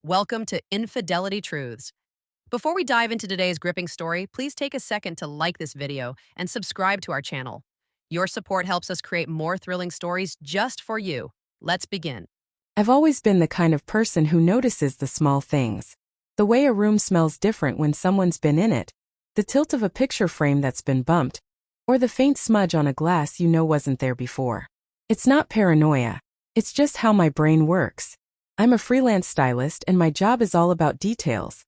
Welcome to Infidelity Truths. Before we dive into today's gripping story, please take a second to like this video and subscribe to our channel. Your support helps us create more thrilling stories just for you. Let's begin. I've always been the kind of person who notices the small things. The way a room smells different when someone's been in it, the tilt of a picture frame that's been bumped, or the faint smudge on a glass you know wasn't there before. It's not paranoia. It's just how my brain works. I'm a freelance stylist and my job is all about details.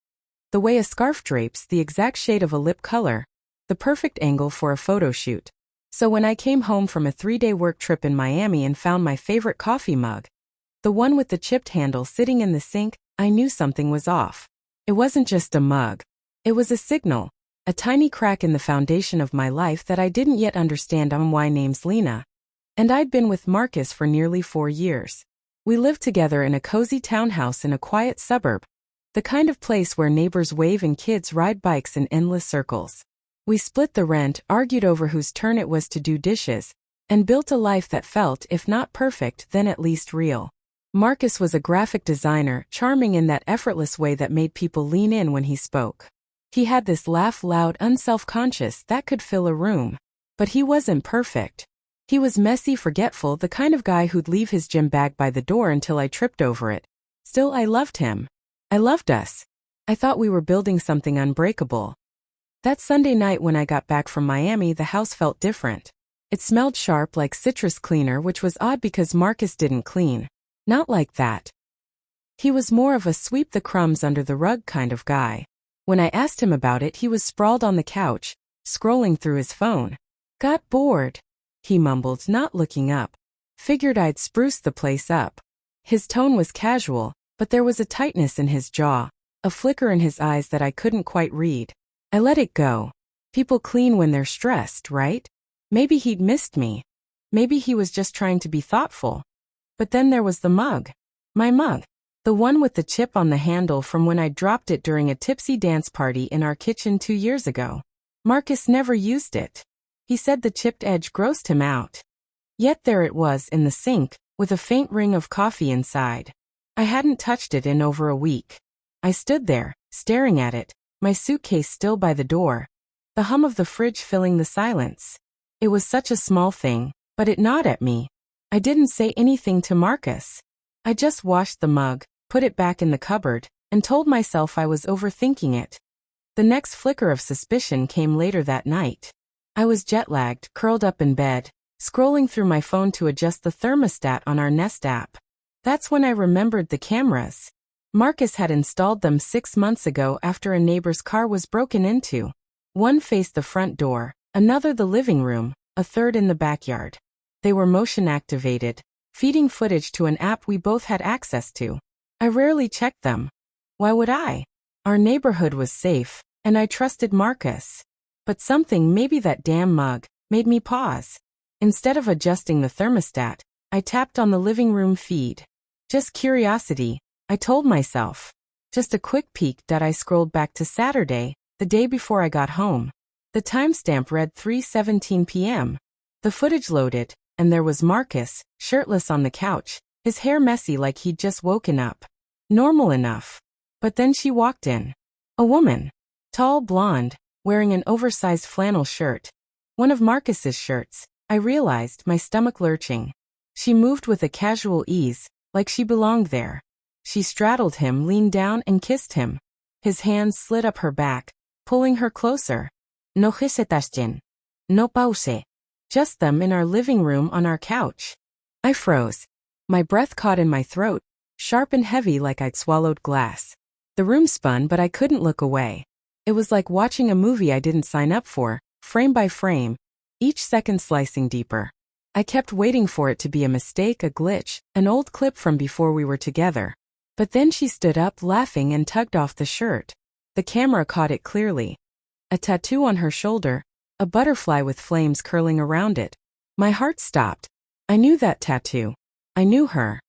The way a scarf drapes, the exact shade of a lip color, the perfect angle for a photo shoot. So when I came home from a 3-day work trip in Miami and found my favorite coffee mug, the one with the chipped handle sitting in the sink, I knew something was off. It wasn't just a mug. It was a signal, a tiny crack in the foundation of my life that I didn't yet understand. My name's Lena, and I'd been with Marcus for nearly 4 years. We lived together in a cozy townhouse in a quiet suburb, the kind of place where neighbors wave and kids ride bikes in endless circles. We split the rent, argued over whose turn it was to do dishes, and built a life that felt, if not perfect, then at least real. Marcus was a graphic designer, charming in that effortless way that made people lean in when he spoke. He had this laugh, loud, unself-conscious, that could fill a room. But he wasn't perfect. He was messy, forgetful, the kind of guy who'd leave his gym bag by the door until I tripped over it. Still, I loved him. I loved us. I thought we were building something unbreakable. That Sunday night when I got back from Miami, the house felt different. It smelled sharp, like citrus cleaner, which was odd because Marcus didn't clean. Not like that. He was more of a sweep the crumbs under the rug kind of guy. When I asked him about it, he was sprawled on the couch, scrolling through his phone. Got bored, he mumbled, not looking up. Figured I'd spruce the place up. His tone was casual, but there was a tightness in his jaw, a flicker in his eyes that I couldn't quite read. I let it go. People clean when they're stressed, right? Maybe he'd missed me. Maybe he was just trying to be thoughtful. But then there was the mug. My mug. The one with the chip on the handle from when I dropped it during a tipsy dance party in our kitchen 2 years ago. Marcus never used it. He said the chipped edge grossed him out. Yet there it was in the sink, with a faint ring of coffee inside. I hadn't touched it in over a week. I stood there, staring at it, my suitcase still by the door, the hum of the fridge filling the silence. It was such a small thing, but it gnawed at me. I didn't say anything to Marcus. I just washed the mug, put it back in the cupboard, and told myself I was overthinking it. The next flicker of suspicion came later that night. I was jet-lagged, curled up in bed, scrolling through my phone to adjust the thermostat on our Nest app. That's when I remembered the cameras. Marcus had installed them 6 months ago after a neighbor's car was broken into. One faced the front door, another the living room, a third in the backyard. They were motion-activated, feeding footage to an app we both had access to. I rarely checked them. Why would I? Our neighborhood was safe, and I trusted Marcus. But something, maybe that damn mug, made me pause. Instead of adjusting the thermostat, I tapped on the living room feed. Just curiosity, I told myself. Just a quick peek. I scrolled back to Saturday, the day before I got home. The timestamp read 3:17 p.m. The footage loaded, and there was Marcus, shirtless on the couch, his hair messy like he'd just woken up. Normal enough. But then she walked in. A woman. Tall, blonde, wearing an oversized flannel shirt. One of Marcus's shirts. I realized, my stomach lurching. She moved with a casual ease, like she belonged there. She straddled him, leaned down, and kissed him. His hands slid up her back, pulling her closer. No hesitación. No pause. Just them in our living room on our couch. I froze. My breath caught in my throat, sharp and heavy like I'd swallowed glass. The room spun, but I couldn't look away. It was like watching a movie I didn't sign up for, frame by frame, each second slicing deeper. I kept waiting for it to be a mistake, a glitch, an old clip from before we were together. But then she stood up, laughing, and tugged off the shirt. The camera caught it clearly. A tattoo on her shoulder, a butterfly with flames curling around it. My heart stopped. I knew that tattoo. I knew her.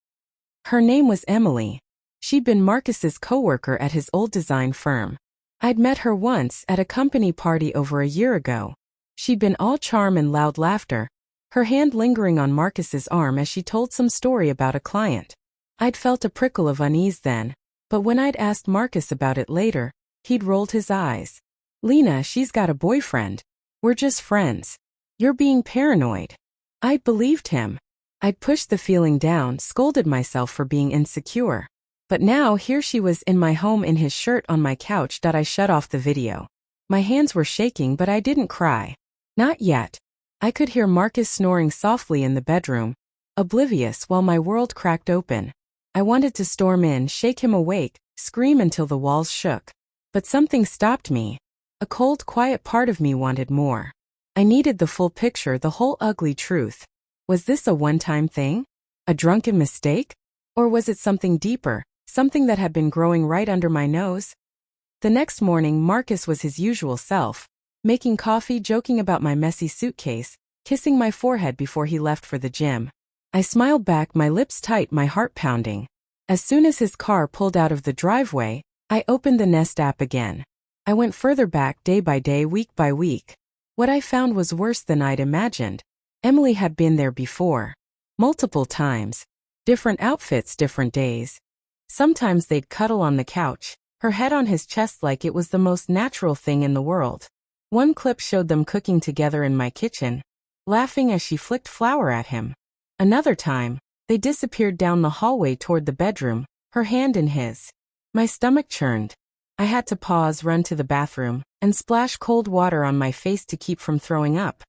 Her name was Emily. She'd been Marcus's coworker at his old design firm. I'd met her once at a company party over a year ago. She'd been all charm and loud laughter, her hand lingering on Marcus's arm as she told some story about a client. I'd felt a prickle of unease then, But when I'd asked Marcus about it later, he'd rolled his eyes. Lena, she's got a boyfriend. We're just friends. You're being paranoid. I believed him. I'd pushed the feeling down, scolded myself for being insecure. But now here she was in my home in his shirt on my couch. I shut off the video. My hands were shaking, but I didn't cry. Not yet. I could hear Marcus snoring softly in the bedroom, oblivious while my world cracked open. I wanted to storm in, shake him awake, scream until the walls shook. But something stopped me. A cold, quiet part of me wanted more. I needed the full picture, the whole ugly truth. Was this a one-time thing? A drunken mistake? Or was it something deeper, something that had been growing right under my nose? The next morning, Marcus was his usual self, making coffee, joking about my messy suitcase, kissing my forehead before he left for the gym. I smiled back, my lips tight, my heart pounding. As soon as his car pulled out of the driveway, I opened the Nest app again. I went further back, day by day, week by week. What I found was worse than I'd imagined. Emily had been there before. Multiple times. Different outfits, different days. Sometimes they'd cuddle on the couch, her head on his chest like it was the most natural thing in the world. One clip showed them cooking together in my kitchen, laughing as she flicked flour at him. Another time, they disappeared down the hallway toward the bedroom, her hand in his. My stomach churned. I had to pause, run to the bathroom, and splash cold water on my face to keep from throwing up.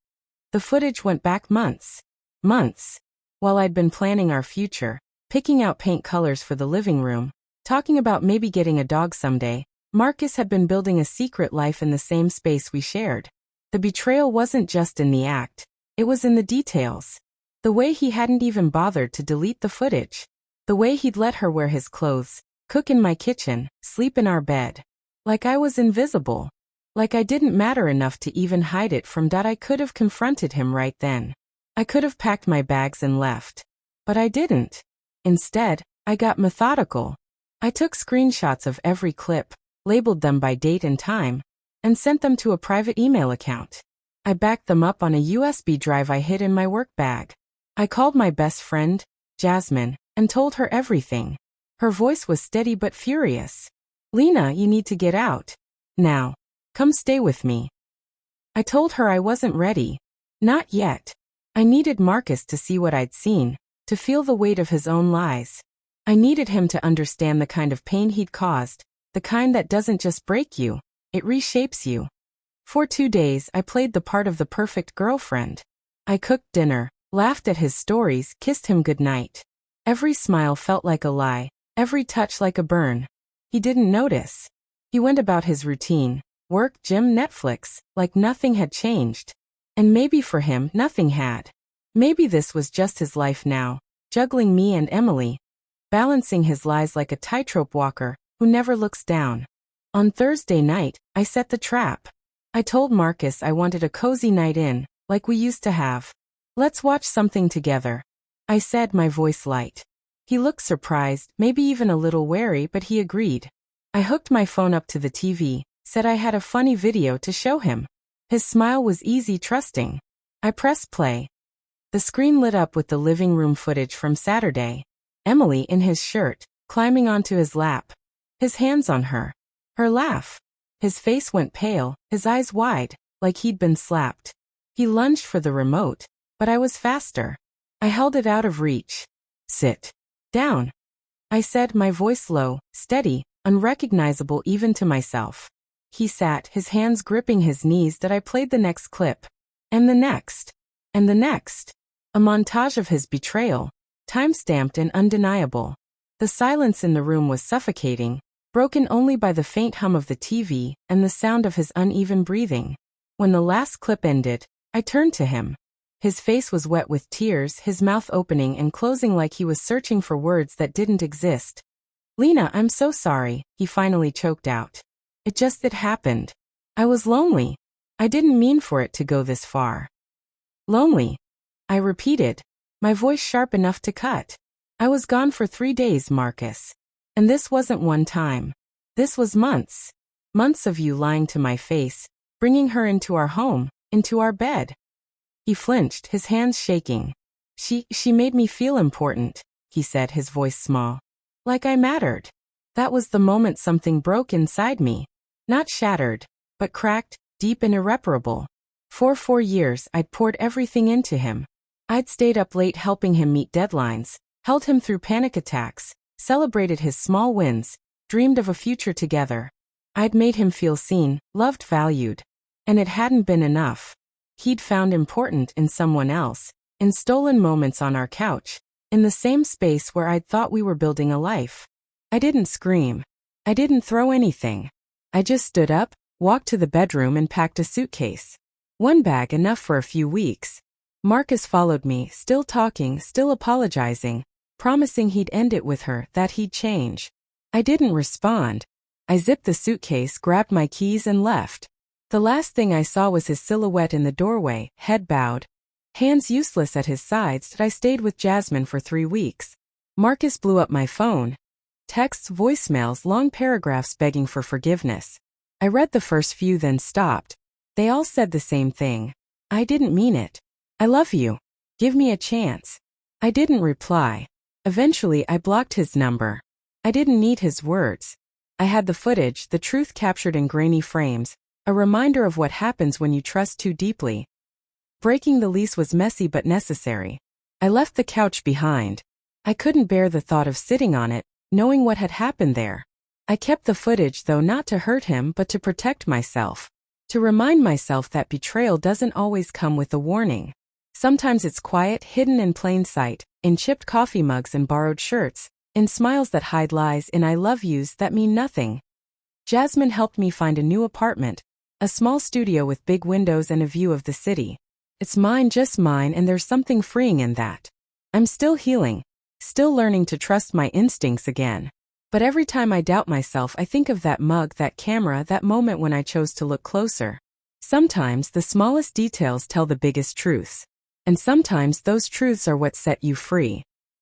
The footage went back months. Months. While I'd been planning our future, picking out paint colors for the living room, talking about maybe getting a dog someday, Marcus had been building a secret life in the same space we shared. The betrayal wasn't just in the act, it was in the details. The way he hadn't even bothered to delete the footage. The way he'd let her wear his clothes, cook in my kitchen, sleep in our bed. Like I was invisible. Like I didn't matter enough to even hide it from Dad. I could have confronted him right then. I could have packed my bags and left. But I didn't. Instead, I got methodical. I took screenshots of every clip, labeled them by date and time, and sent them to a private email account. I backed them up on a USB drive I hid in my work bag. I called my best friend, Jasmine, and told her everything. Her voice was steady but furious. Lena, you need to get out. Now. Come stay with me. I told her I wasn't ready. Not yet. I needed Marcus to see what I'd seen, to feel the weight of his own lies. I needed him to understand the kind of pain he'd caused, the kind that doesn't just break you, it reshapes you. For 2 days, I played the part of the perfect girlfriend. I cooked dinner, laughed at his stories, kissed him goodnight. Every smile felt like a lie, every touch like a burn. He didn't notice. He went about his routine, work, gym, Netflix, like nothing had changed. And maybe for him, nothing had. Maybe this was just his life now, juggling me and Emily, balancing his lies like a tightrope walker who never looks down. On Thursday night, I set the trap. I told Marcus I wanted a cozy night in, like we used to have. Let's watch something together. I said, my voice light. He looked surprised, maybe even a little wary, but he agreed. I hooked my phone up to the TV, said I had a funny video to show him. His smile was easy, trusting. I pressed play. The screen lit up with the living room footage from Saturday. Emily in his shirt, climbing onto his lap. His hands on her. Her laugh. His face went pale, his eyes wide, like he'd been slapped. He lunged for the remote, but I was faster. I held it out of reach. Sit down. I said, my voice low, steady, unrecognizable even to myself. He sat, his hands gripping his knees. That I played the next clip. And the next. And the next. A montage of his betrayal, time-stamped and undeniable. The silence in the room was suffocating, broken only by the faint hum of the TV and the sound of his uneven breathing. When the last clip ended, I turned to him. His face was wet with tears, his mouth opening and closing like he was searching for words that didn't exist. Lena, I'm so sorry, he finally choked out. It happened. I was lonely. I didn't mean for it to go this far. Lonely. I repeated, my voice sharp enough to cut. I was gone for 3 days, Marcus. And this wasn't one time. This was months. Months of you lying to my face, bringing her into our home, into our bed. He flinched, his hands shaking. She made me feel important, he said, his voice small. Like I mattered. That was the moment something broke inside me. Not shattered, but cracked, deep and irreparable. For 4 years, I'd poured everything into him. I'd stayed up late helping him meet deadlines, held him through panic attacks, celebrated his small wins, dreamed of a future together. I'd made him feel seen, loved, valued. And it hadn't been enough. He'd found important in someone else, in stolen moments on our couch, in the same space where I'd thought we were building a life. I didn't scream. I didn't throw anything. I just stood up, walked to the bedroom and packed a suitcase. One bag enough for a few weeks. Marcus followed me, still talking, still apologizing, promising he'd end it with her, that he'd change. I didn't respond. I zipped the suitcase, grabbed my keys and left. The last thing I saw was his silhouette in the doorway, head bowed. Hands useless at his sides. I stayed with Jasmine for 3 weeks. Marcus blew up my phone. Texts, voicemails, long paragraphs begging for forgiveness. I read the first few then stopped. They all said the same thing. I didn't mean it. I love you. Give me a chance. I didn't reply. Eventually I blocked his number. I didn't need his words. I had the footage, the truth captured in grainy frames, a reminder of what happens when you trust too deeply. Breaking the lease was messy but necessary. I left the couch behind. I couldn't bear the thought of sitting on it, knowing what had happened there. I kept the footage though, not to hurt him but to protect myself. To remind myself that betrayal doesn't always come with a warning. Sometimes it's quiet, hidden in plain sight, in chipped coffee mugs and borrowed shirts, in smiles that hide lies, in I love yous that mean nothing. Jasmine helped me find a new apartment, a small studio with big windows and a view of the city. It's mine, just mine, and there's something freeing in that. I'm still healing, still learning to trust my instincts again. But every time I doubt myself, I think of that mug, that camera, that moment when I chose to look closer. Sometimes the smallest details tell the biggest truths. And sometimes those truths are what set you free.